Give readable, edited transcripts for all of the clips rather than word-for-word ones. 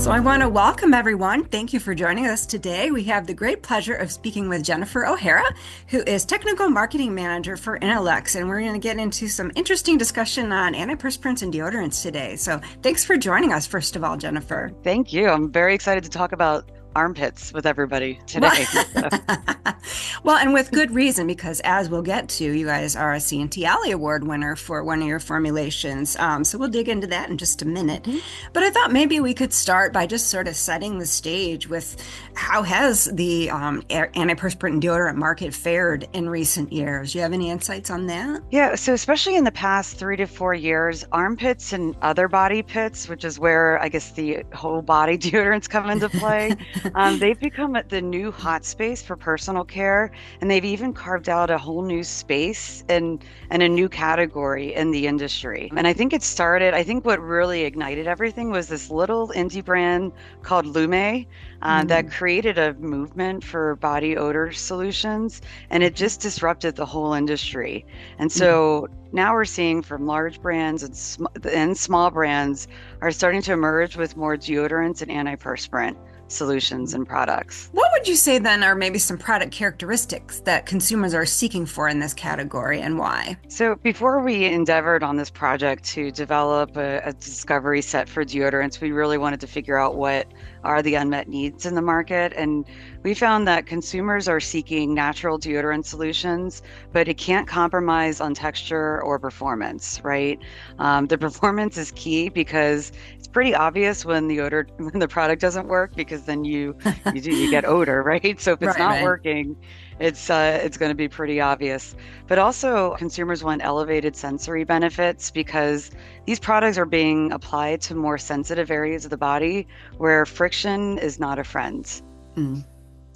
So I want to welcome everyone. Thank you for joining us today. We have the great pleasure of speaking with Jennifer O'Hara, who is Technical Marketing Manager for Inolex, and we're going to get into some interesting discussion on antiperspirants and deodorants today. So thanks for joining us, first of all, Jennifer. Thank you. I'm very excited to talk about armpits with everybody Well, today. well, and with good reason, because as we'll get to, you guys are a C&T Alle Award winner for one of your formulations. So we'll dig into that in just a minute. Mhm. But I thought maybe we could start by just sort of setting the stage with how has the antiperspirant and deodorant market fared in recent years? Do you have any insights on that? Yeah, so especially in the past 3 to 4 years, armpits and other body pits, which is where I guess the whole body deodorants come into play, they've become the new hot space for personal care, and they've even carved out a whole new space and a new category in the industry. And I think what really ignited everything was this little indie brand called Lume that created a movement for body odor solutions, and it just disrupted the whole industry. And so now we're seeing from large brands and small brands are starting to emerge with more deodorants and antiperspirant solutions and products. What would you say then are maybe some product characteristics that consumers are seeking for in this category and why? So before we endeavored on this project to develop a discovery set for deodorants, we really wanted to figure out what are the unmet needs in the market. And we found that consumers are seeking natural deodorant solutions, but it can't compromise on texture or performance, right? The performance is key because it's pretty obvious when the product doesn't work, because then you get odor, right? So if it's not working, it's going to be pretty obvious. But also consumers want elevated sensory benefits because these products are being applied to more sensitive areas of the body where friction is not a friend. Mm.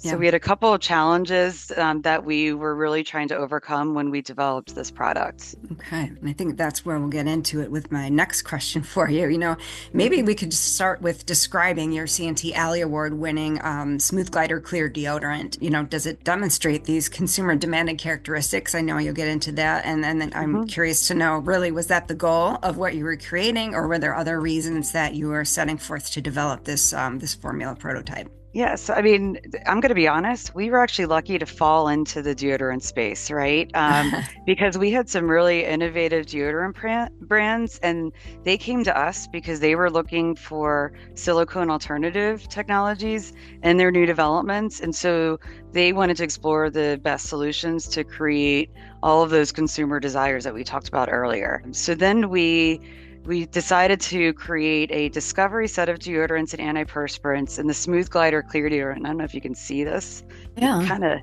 So we had a couple of challenges that we were really trying to overcome when we developed this product. Okay, and I think that's where we'll get into it with my next question for you. Maybe we could start with describing your C&T Alle Award winning Smooth Glider Clear deodorant. Does it demonstrate these consumer demanded characteristics? I know you'll get into that. And then I'm curious to know, really, was that the goal of what you were creating, or were there other reasons that you were setting forth to develop this formula prototype? Yes, I mean, I'm going to be honest, we were actually lucky to fall into the deodorant space, right? Because we had some really innovative deodorant brands, and they came to us because they were looking for silicone alternative technologies in their new developments. And so they wanted to explore the best solutions to create all of those consumer desires that we talked about earlier. So then we decided to create a discovery set of deodorants and antiperspirants and the Smooth Glider Clear deodorant. I don't know if you can see this. Yeah. Kind of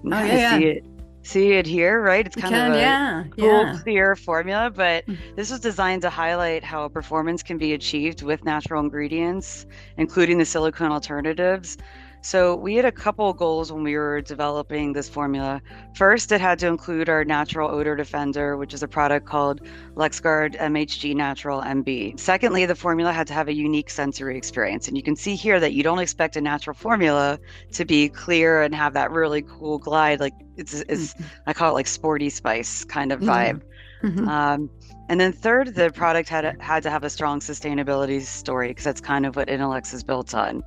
Yeah. see it here, right? It's kind of a cool, clear formula, but this was designed to highlight how performance can be achieved with natural ingredients, including the silicone alternatives. So we had a couple of goals when we were developing this formula. First, it had to include our natural odor defender, which is a product called LexGuard MHG Natural MB. Secondly, the formula had to have a unique sensory experience. And you can see here that you don't expect a natural formula to be clear and have that really cool glide. Like it's I call it like sporty spice kind of vibe. And then third, the product had to have a strong sustainability story, because that's kind of what Inolex is built on.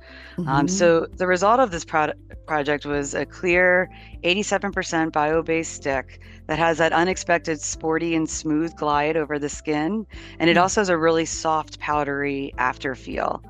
So the result of this project was a clear 87% bio-based stick that has that unexpected sporty and smooth glide over the skin. And it also has a really soft, powdery after feel.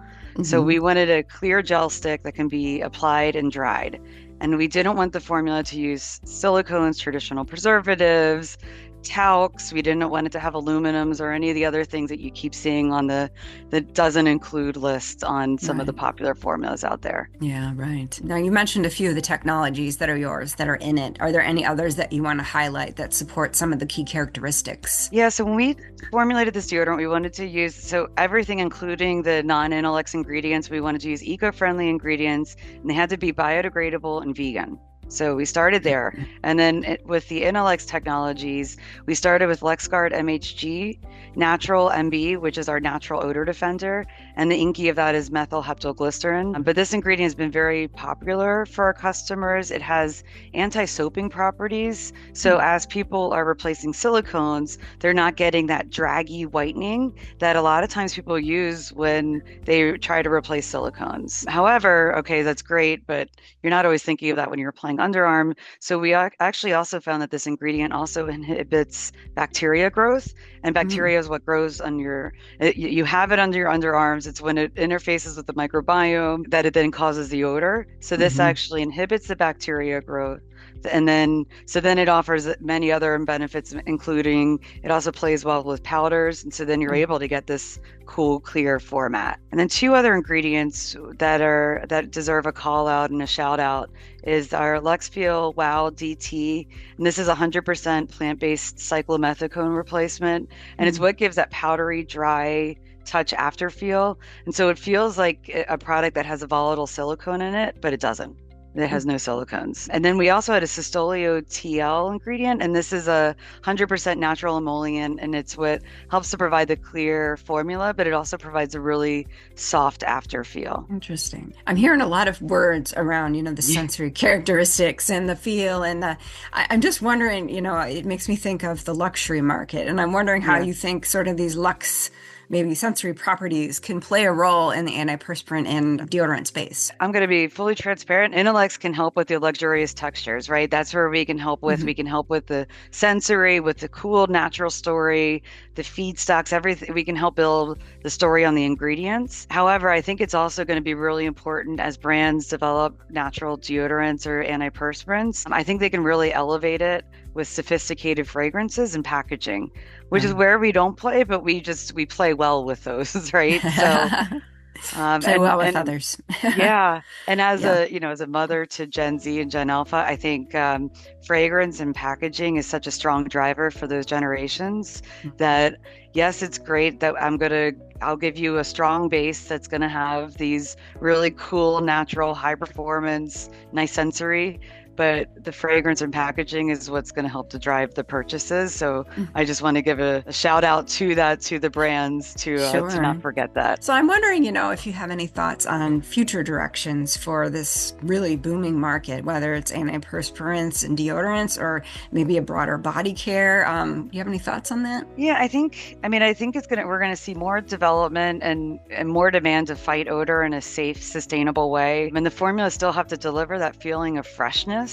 So we wanted a clear gel stick that can be applied and dried. And we didn't want the formula to use silicones, traditional preservatives, talcs. We didn't want it to have aluminums or any of the other things that you keep seeing on the that doesn't include list on some of the popular formulas out there. Yeah, right. Now, you mentioned a few of the technologies that are yours that are in it. Are there any others that you want to highlight that support some of the key characteristics? Yeah, so when we formulated this deodorant, we wanted to use everything, including the non-Inolex ingredients. We wanted to use eco-friendly ingredients, and they had to be biodegradable and vegan. So we started there. And then with the Inolex technologies, we started with LexGuard MHG, Natural MB, which is our natural odor defender. And the inky of that is methyl heptoglycerin. But this ingredient has been very popular for our customers. It has anti-soaping properties. So as people are replacing silicones, they're not getting that draggy whitening that a lot of times people use when they try to replace silicones. However, okay, that's great, but you're not always thinking of that when you're applying underarm. So we actually also found that this ingredient also inhibits bacteria growth, and bacteria is what grows on you have it under your underarms. It's when it interfaces with the microbiome that it then causes the odor. So this actually inhibits the bacteria growth. And then it offers many other benefits, including it also plays well with powders. And so then you're able to get this cool, clear format. And then two other ingredients that deserve a call out and a shout out is our Lexfeel Wow DT. And this is 100% plant-based cyclomethicone replacement. And it's what gives that powdery, dry touch after feel. And so it feels like a product that has a volatile silicone in it, but it doesn't. It has no silicones. And then we also had a Cystolio TL ingredient, and this is a 100% natural emollient, and it's what helps to provide the clear formula, but it also provides a really soft after feel. Interesting. I'm hearing a lot of words around, the sensory characteristics and the feel, and I'm just wondering, it makes me think of the luxury market, and I'm wondering how you think sort of these maybe sensory properties can play a role in the antiperspirant and deodorant space. I'm going to be fully transparent. Inolex can help with the luxurious textures, right? That's where we can help with. We can help with the sensory, with the cool natural story, the feedstocks, everything. We can help build the story on the ingredients. However, I think it's also going to be really important as brands develop natural deodorants or antiperspirants. I think they can really elevate it with sophisticated fragrances and packaging, which is where we don't play, but we play well with those, right? So play well with others. Yeah. And as a mother to Gen Z and Gen Alpha, I think fragrance and packaging is such a strong driver for those generations that yes, it's great that I'll give you a strong base that's going to have these really cool, natural, high performance, nice sensory, but the fragrance and packaging is what's going to help to drive the purchases. So I just want to give a shout out to the brands to not forget that. So I'm wondering, if you have any thoughts on future directions for this really booming market, whether it's antiperspirants and deodorants or maybe a broader body care. Do you have any thoughts on that? Yeah, I think we're going to see more development and more demand to fight odor in a safe, sustainable way. I mean, the formulas still have to deliver that feeling of freshness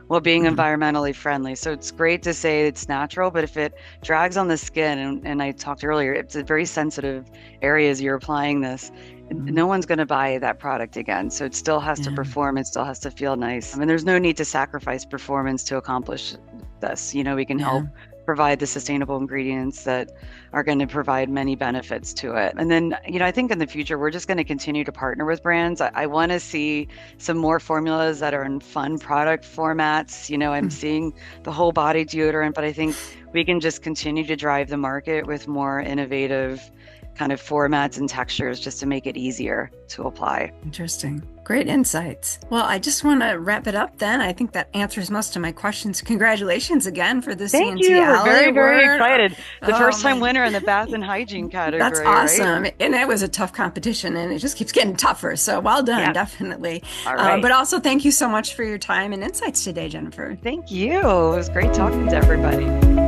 while being environmentally friendly. So it's great to say it's natural, but if it drags on the skin, and I talked earlier, it's a very sensitive area as you're applying this, no one's going to buy that product again. So it still has to perform, it still has to feel nice. I mean, there's no need to sacrifice performance to accomplish this. We can help provide the sustainable ingredients that are going to provide many benefits to it. And then, I think in the future, we're just going to continue to partner with brands. I want to see some more formulas that are in fun product formats. I'm seeing the whole body deodorant, but I think we can just continue to drive the market with more innovative kind of formats and textures just to make it easier to apply. Interesting. Great insights. Well, I just want to wrap it up then. I think that answers most of my questions. Congratulations again for the C&T Alle Award. Very, very excited. The first-time winner in the bath and hygiene category. That's awesome. Right? And it was a tough competition, and it just keeps getting tougher. So well done, definitely. All right. But also thank you so much for your time and insights today, Jennifer. Thank you. It was great talking to everybody.